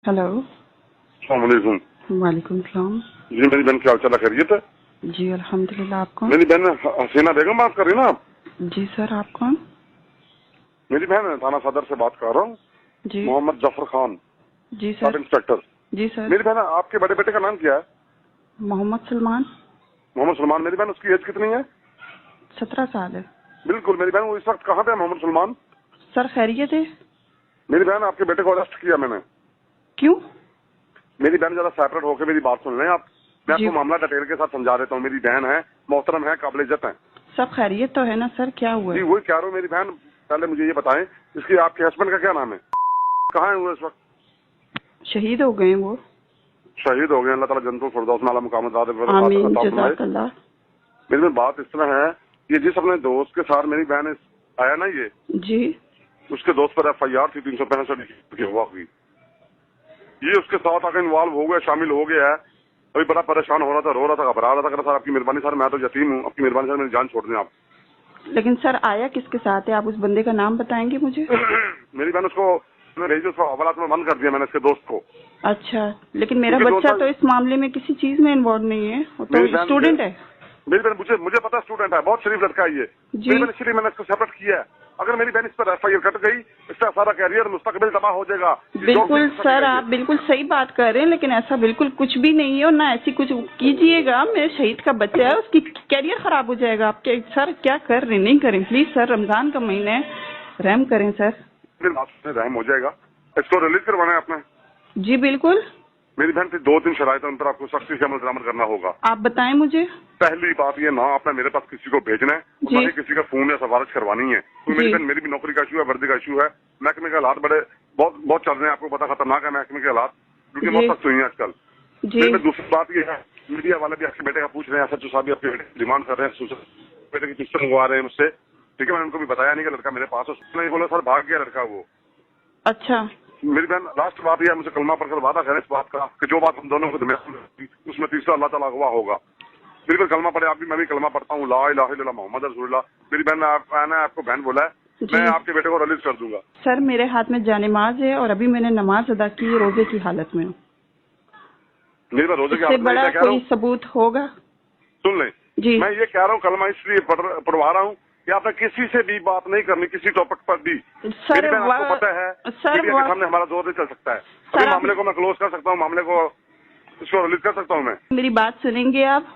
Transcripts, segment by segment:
Hello. अस्सलाम वालेकुम। वालेकुम सलाम। जी मेरी बहन, क्या हाल चाल है? खैरियत है? जी अल्हम्दुलिल्लाह। आप कौन? मेरी बहन हसीना बेगम बात कर रही है ना आप? जी सर, आप कौन? मेरी बहन थाना सदर से बात कर रहा हूँ, जी मोहम्मद जफर खान, जी सब सर। इंस्पेक्टर। जी सर। मेरी बहन, आपके बड़े बेटे का नाम क्या है? मोहम्मद सलमान। मोहम्मद सलमान। मेरी बहन, उसकी एज कितनी है? 17 साल है। बिल्कुल मेरी बहन, वो इस वक्त कहाँ पे है मोहम्मद सलमान? सर खैरियत है? मेरी बहन, आपके बेटे को अरेस्ट किया मैंने। क्यों? मेरी बहन जरा सेपरेट होकर मेरी बात सुन लें आप। मैं जी। आपको मामला डिटेल के साथ समझा देता हूँ। मेरी बहन है, मोहतरम है, काबिल इज्जत है। सब खैरियत तो है ना सर? क्या हुआ जी है? वही कह रहा हूँ मेरी बहन, पहले मुझे ये बताएं, इसकी आपके हस्बैंड का क्या नाम है? कहाँ है वो इस वक्त? शहीद हो गए वो। शहीद हो गए। अल्लाह ताला जन्नतुल फिरदौस में आला मुकाम आमीन जज़ाकल्लाह। मेरी में बात इस तरह है, ये जिस अपने दोस्त के साथ मेरी बहन आया ना, ये जी। उसके दोस्त पर FIR थी 365 की हुआ हुई। ये उसके साथ आकर इन्वॉल्व हो गया, शामिल हो गया है। अभी बड़ा परेशान हो रहा था, रो रहा था, घबरा रहा था। सर आपकी मेहरबानी सर, मैं तो यतीम हूँ, आपकी मेहरबानी सर मेरी जान छोड़ दें आप। लेकिन सर आया किसके साथ है? आप उस बंदे का नाम बताएंगे मुझे? मेरी बहन, उसको मैंने भेजी, उसको हवालात में बंद कर दिया मैंने, इसके दोस्त को। अच्छा, लेकिन मेरा क्योंकि बच्चा दोस्त- तो इस मामले में किसी चीज में इन्वॉल्व नहीं है, वो मेरी तो बहन- स्टूडेंट है। मेरी बहन, मुझे पता स्टूडेंट है, बहुत शरीफ लड़का है ये। जी। मेरी बहन, इसलिए मैंने इसको सेपरेट किया है। अगर मेरी बहन इस पर FIR कट गई, इसका सारा कैरियर मुस्तकबिल तबाह हो जाएगा। बिल्कुल सर, आप बिल्कुल सही बात कर रहे हैं, लेकिन ऐसा बिल्कुल कुछ भी नहीं है और ना ऐसी कुछ कीजिएगा। मेरे शहीद का बच्चा है, उसकी कैरियर खराब हो जाएगा। आप क्या सर क्या कर रहे हैं? नहीं करें प्लीज सर, रमजान का महीना है, रहम करें सर। रहम हो जाएगा। इसको रिलीज करवाना है आपने? जी बिल्कुल। मेरी बहन से 2-3 शराइत उन पर आपको सख्ती से अमल दरामद करना होगा। आप बताएं मुझे। पहली बात ये, ना आपने मेरे पास किसी को भेजना है, ना ही किसी का फोन या सिफारिश करवानी है। तो मेरी बहन, मेरी भी नौकरी का इशू है, वर्दी का इशू है। महकमे के हालात बड़े बहुत चल रहे हैं, आपको पता, खतरनाक है महकमे के हालात, ड्यूटी बहुत सख्त हुई है आजकल। मेरी बहन, दूसरी बात ये है, मीडिया वाले भी आपके बेटे का पूछ रहे हैं, SHO साहब भी आपके बेटे की डिमांड कर रहे हैं, बेटे की पिक्चर मंगवा रहे हैं मुझसे। ठीक है, मैंने उनको भी बताया नहीं कि लड़का मेरे पास है। उसने बोला सर भाग गया लड़का वो। अच्छा। मेरी बहन, लास्ट बात यह है, मुझे कलमा पढ़कर वादा करें इस बात का कि जो बात हम दोनों को दरमियान में, उसमें तीसरा अल्लाह ताला गवाह होगा। मेरी बहन कलमा पढ़े, आप भी, मैं भी कलमा पढ़ता हूँ, ला इलाहा इल्लल्लाह मोहम्मद रसूलुल्लाह। मेरी बहन, मैंने आपको बहन बोला है, मैं आपके बेटे को रिलीज कर दूंगा। सर मेरे हाथ में जानिमाज है और अभी मैंने नमाज अदा की है, रोजे की हालत में हूँ। मेरी बहन, रोजे की इससे हालत में बड़ा क्या कह रहा कोई हूँ? सबूत होगा? सुन लें जी। मैं ये कह रहा हूँ, कलमा इसलिए पढ़वा रहा हूँ कि आपने किसी से भी बात नहीं करनी, किसी टॉपिक पर भी। सर मेरी बहन, आपको पता है मीडिया के सामने हमारा जोर नहीं चल सकता है। अभी मामले को मैं क्लोज कर सकता हूँ, मामले को इसको रिलीज कर सकता हूँ मैं। मेरी बात सुनेंगे आप?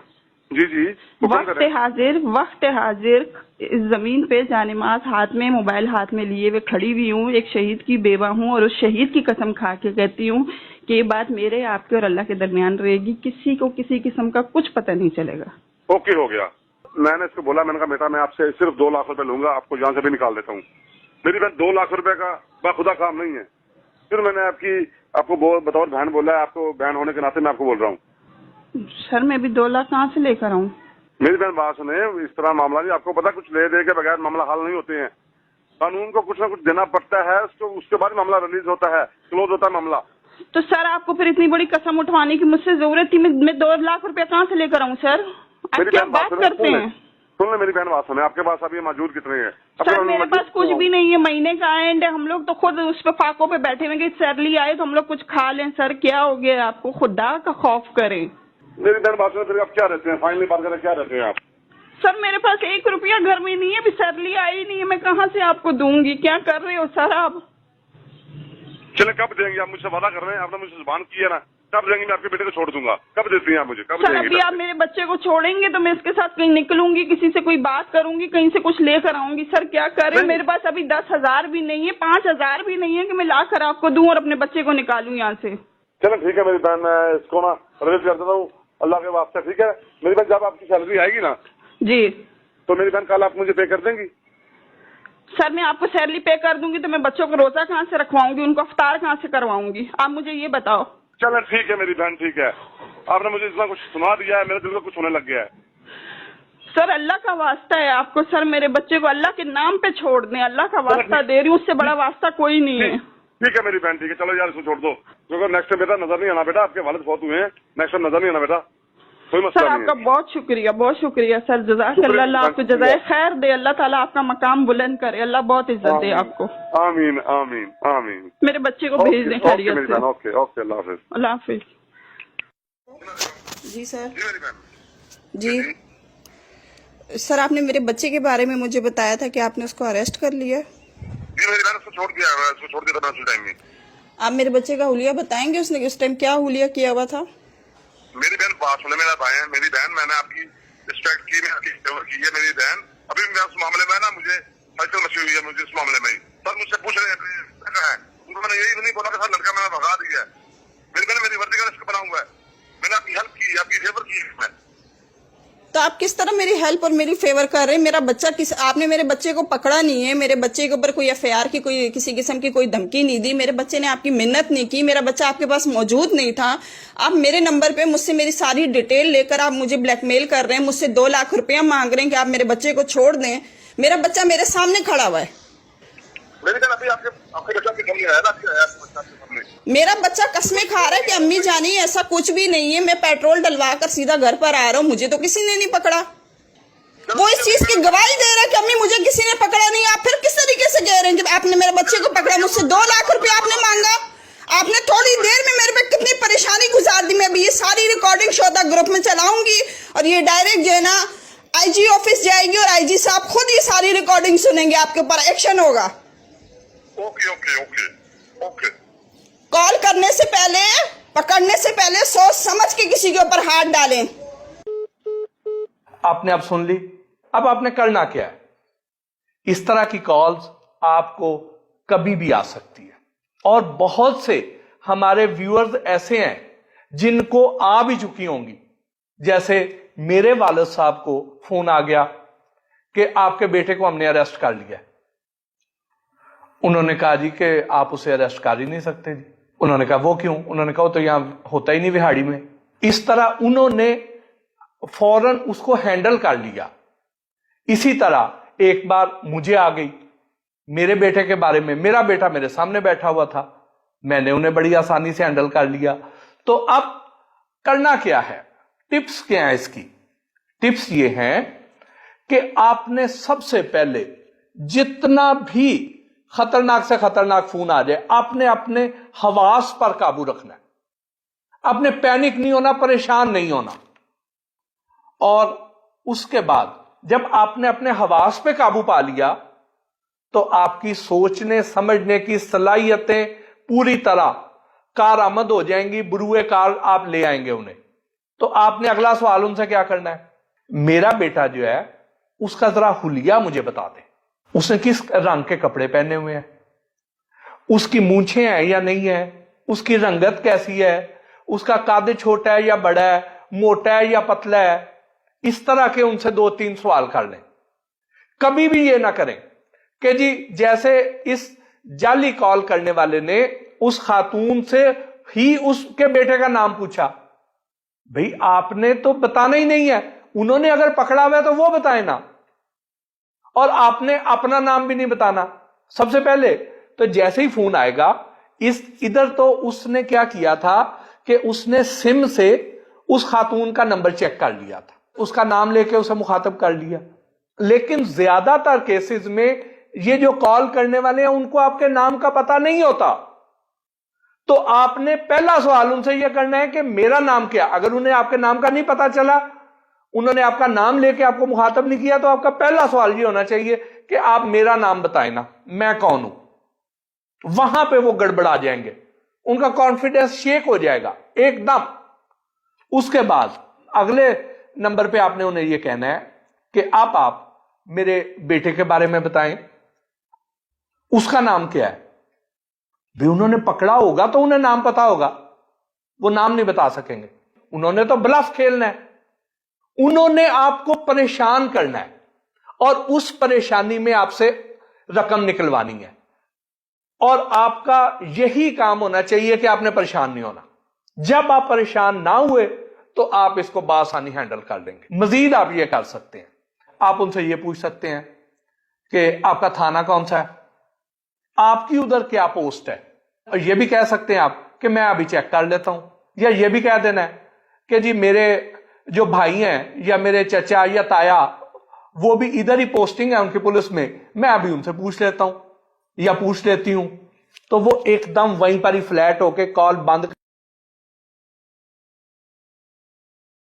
जी जी, वक्त हाजिर इस जमीन पे जानिमाज हाथ में, मोबाइल हाथ में लिए हुए खड़ी हुई हूँ। एक शहीद की बेवा हूँ और उस शहीद की कसम खा के कहती हूँ कि ये बात मेरे, आपके और अल्लाह के दरमियान रहेगी। किसी को किसी किस्म का कुछ पता नहीं चलेगा। ओके, हो गया। मैंने इसको बोला, मैंने कहा बेटा, मैं आपसे सिर्फ 2 लाख रुपए लूंगा, आपको यहाँ से भी निकाल देता हूँ। मेरी बहन, 2 लाख रुपए का बाखुदा काम नहीं है। फिर मैंने आपको बतौर बहन बोला है, आपको बहन होने के नाते मैं आपको बोल रहा हूँ। सर मैं भी 2 लाख कहाँ से लेकर आऊँ? मेरी बहन बात सुने, इस तरह मामला नहीं, आपको पता, कुछ ले दे के बगैर मामला हल नहीं होते हैं। कानून को कुछ ना कुछ देना पड़ता है, उसके बाद मामला रिलीज होता है, क्लोज होता है मामला। तो सर आपको फिर इतनी बड़ी कसम उठवाने की मुझसे जरूरत थी? मैं 2 लाख रुपया कहाँ से लेकर आऊँ सर? आप क्या बात करते हैं? सुन ले मेरी बहन, बात सुने, आपके पास अभी मौजूद कितने हैं? सर मेरे पास कुछ भी नहीं है, महीने का एंड है, हम लोग तो खुद उस पे फाकों पे बैठे हुए कि सैलरी आए तो हम लोग कुछ खा लें। सर क्या हो गया आपको? खुदा का खौफ करें। मेरी बहन बात सुने, फिर आप क्या रहते हैं? फाइनली बात करें, क्या रहते हैं आप? सर मेरे पास 1 रुपया घर में नहीं है, अभी सैलरी आई नहीं है, मैं कहाँ से आपको दूंगी? क्या कर रहे हो सर आप? चले, कब देंगे आप? मुझसे वादा कर रहे हैं, आपने मुझसे जुबान की है ना, कब देंगे? मैं आपके बेटे को छोड़ दूंगा। कब देती हैं आप मुझे? कब सर देंगे? अभी आप मेरे बच्चे को छोड़ेंगे तो मैं इसके साथ कहीं निकलूंगी, किसी से कोई बात करूंगी, कहीं से कुछ लेकर आऊंगी। सर क्या करें? मेरे पास अभी 10,000 भी नहीं है, 5,000 भी नहीं है कि मैं लाकर आपको दूं और अपने बच्चे को निकालूं यहाँ से। चलो ठीक है मेरी बहन, मैं इसको ना रिलीज कर देता हूँ अल्लाह के वास्ते। ठीक है मेरी बहन, जब आपकी सैलरी आएगी ना जी, तो मेरी बहन कल आप मुझे पे कर देंगी? सर मैं आपको सैलरी पे कर दूंगी तो मैं बच्चों को रोजा कहाँ से रखवाऊंगी, उनको अफ्तार कहाँ से करवाऊंगी? आप मुझे ये बताओ। चलो ठीक है मेरी बहन, ठीक है। आपने मुझे इतना कुछ सुना दिया है, मेरे दिल को कुछ होने लग गया है। सर अल्लाह का वास्ता है आपको, सर मेरे बच्चे को अल्लाह के नाम पे छोड़ दें, अल्लाह का वास्ता दे रही हूँ, उससे बड़ा वास्ता कोई नहीं है। ठीक है मेरी बहन, ठीक है। चलो यार, इसको छोड़ दो, क्योंकि नेक्स्ट टाइम बेटा नजर नहीं आना बेटा, आपके वालिद बहुत हुए हैं, नेक्स्ट टाइम नजर नहीं आना बेटा। कोई सर मसला नहीं आपका है। बहुत शुक्रिया सर, जज़ाकल्लाह, अल्लाह आपको जज़ाए खैर दे, अल्लाह ताला आपका मकाम बुलंद करे, अल्लाह बहुत इज्जत दे आपको। आमीन आमीन आमीन। मेरे बच्चे को भेज दें खैरियत से। ओके ओके, अल्लाह हाफिज। अल्लाह हाफिज। जी सर। जी मेरी बहन। जी सर, आपने मेरे बच्चे के बारे में मुझे बताया था कि आपने उसको अरेस्ट कर लिया। जी मेरी बहन, उसको छोड़ दिया है, उसको छोड़ दिया था उसी टाइम में। आप मेरे बच्चे का हुलिया बताएंगे, उसने उस टाइम क्या हुलिया किया हुआ था? मेरी बहन बात सुने, मेरा भाई है, मेरी बहन, मैंने आपकी रिस्पेक्ट की, मैं आपकी फेवर की है मेरी बहन। अभी मैं उस मामले में ना, मुझे हलचल मची हुई है मुझे इस मामले में। सर मुझसे पूछ रहे हैं उनको, मैंने यही नहीं बोला कि सर लड़का मैंने भगा दिया है। मेरी बहन मेरी वर्दी का रिस्क बना हुआ है, मैंने आपकी हेल्प की, आपकी फेवर की है। तो आप किस तरह मेरी हेल्प और मेरी फेवर कर रहे हैं? मेरा बच्चा आपने मेरे बच्चे को पकड़ा नहीं है, मेरे बच्चे के ऊपर कोई एफआईआर की कोई किसी किस्म की कोई धमकी नहीं दी, मेरे बच्चे ने आपकी मिन्नत नहीं की, मेरा बच्चा आपके पास मौजूद नहीं था। आप मेरे नंबर पे मुझसे मेरी सारी डिटेल लेकर आप मुझे ब्लैकमेल कर रहे हैं, मुझसे 2 लाख रुपया मांग रहे हैं कि आप मेरे बच्चे को छोड़ दें। मेरा बच्चा मेरे सामने खड़ा हुआ है। मेरी बहन अभी आपके बच्चा के सामने आया ना, आपके बच्चा के सामने। मेरा बच्चा कसमें खा रहा है कि अम्मी जानी ऐसा कुछ भी नहीं है, मैं पेट्रोल डलवा कर सीधा घर पर आ रहा हूँ, मुझे तो किसी ने नहीं पकड़ा। वो इस चीज की गवाही दे रहा है कि अम्मी मुझे किसी ने पकड़ा नहीं। आप फिर किस तरीके से कह रहे हैं कि आपने मेरे बच्चे को पकड़ा? मुझसे 2 लाख रुपया आपने मांगा। आपने थोड़ी देर में मेरे पे कितनी परेशानी गुजार दी। मैं अभी ये सारी रिकॉर्डिंग शोधा ग्रुप में चलाऊंगी और ये डायरेक्ट जो है ना आईजी ऑफिस जाएगी और आईजी साहब खुद ये सारी रिकॉर्डिंग सुनेंगे, आपके ऊपर एक्शन होगा। Okay okay okay okay. Call करने से पहले, पकड़ने से पहले सोच समझ के किसी के ऊपर हाथ डालें। आपने अब सुन ली, अब आपने करना क्या है? इस तरह की कॉल्स आपको कभी भी आ सकती है और बहुत से हमारे व्यूअर्स ऐसे हैं जिनको आ भी चुकी होंगी। जैसे मेरे वालिद साहब को फोन आ गया कि आपके बेटे को हमने अरेस्ट कर लिया। उन्होंने कहा जी कि आप उसे अरेस्ट कर ही नहीं सकते जी। उन्होंने कहा वो क्यों? उन्होंने कहा वो तो यहां होता ही नहीं विहाड़ी में। इस तरह उन्होंने फौरन उसको हैंडल कर लिया। इसी तरह एक बार मुझे आ गई मेरे बेटे के बारे में, मेरा बेटा मेरे सामने बैठा हुआ था, मैंने उन्हें बड़ी आसानी से हैंडल कर लिया। तो अब करना क्या है? टिप्स क्या है इसकी? टिप्स ये हैं कि आपने सबसे पहले जितना भी खतरनाक से खतरनाक फोन आ जाए, आपने अपने हवास पर काबू रखना है। आपने पैनिक नहीं होना, परेशान नहीं होना। और उसके बाद जब आपने अपने हवास पे काबू पा लिया तो आपकी सोचने समझने की सलाहियतें पूरी तरह कारआमद हो जाएंगी, बुरुए कार आप ले आएंगे उन्हें। तो आपने अगला सवाल उनसे क्या करना है? मेरा बेटा जो है उसका जरा हुलिया मुझे बता दे, उसने किस रंग के कपड़े पहने हुए हैं, उसकी मूंछें हैं या नहीं है, उसकी रंगत कैसी है, उसका कद छोटा है या बड़ा है, मोटा है या पतला है। इस तरह के उनसे 2-3 सवाल कर लें। कभी भी ये ना करें कि जी जैसे इस जाली कॉल करने वाले ने उस खातून से ही उसके बेटे का नाम पूछा। भाई आपने तो बताना ही नहीं है, उन्होंने अगर पकड़ा हुआ है तो वो बताए ना। और आपने अपना नाम भी नहीं बताना सबसे पहले। तो जैसे ही फोन आएगा इधर तो उसने क्या किया था कि उसने सिम से उस खातून का नंबर चेक कर लिया था, उसका नाम लेके उसे मुखातब कर लिया। लेकिन ज्यादातर केसेस में ये जो कॉल करने वाले हैं उनको आपके नाम का पता नहीं होता। तो आपने पहला सवाल उनसे यह करना है कि मेरा नाम क्या। अगर उन्हें आपके नाम का नहीं पता चला, उन्होंने आपका नाम लेके आपको मुखातब नहीं किया, तो आपका पहला सवाल ये होना चाहिए कि आप मेरा नाम बताएं ना, मैं कौन हूं। वहां पे वो गड़बड़ा जाएंगे, उनका कॉन्फिडेंस शेक हो जाएगा एकदम। उसके बाद अगले नंबर पे आपने उन्हें यह कहना है कि आप मेरे बेटे के बारे में बताएं, उसका नाम क्या है। भी उन्होंने पकड़ा होगा तो उन्हें नाम पता होगा, वो नाम नहीं बता सकेंगे। उन्होंने तो ब्लफ खेलना है, उन्होंने आपको परेशान करना है और उस परेशानी में आपसे रकम निकलवानी है। और आपका यही काम होना चाहिए कि आपने परेशान नहीं होना। जब आप परेशान ना हुए तो आप इसको बासानी हैंडल कर लेंगे। मजीद आप ये कर सकते हैं, आप उनसे ये पूछ सकते हैं कि आपका थाना कौन सा है, आपकी उधर क्या पोस्ट है। और ये भी कह सकते हैं आप कि मैं अभी चेक कर लेता हूं, या ये भी कह देना है कि जी मेरे جو بھائی ہیں یا میرے چچا یا تایا وہ بھی ادھر ہی پوسٹنگ ہے ان کی پولیس میں، میں ابھی ان سے پوچھ لیتا ہوں یا پوچھ لیتی ہوں، تو وہ ایک دم وہیں پر ہی فلیٹ ہو کے کال بند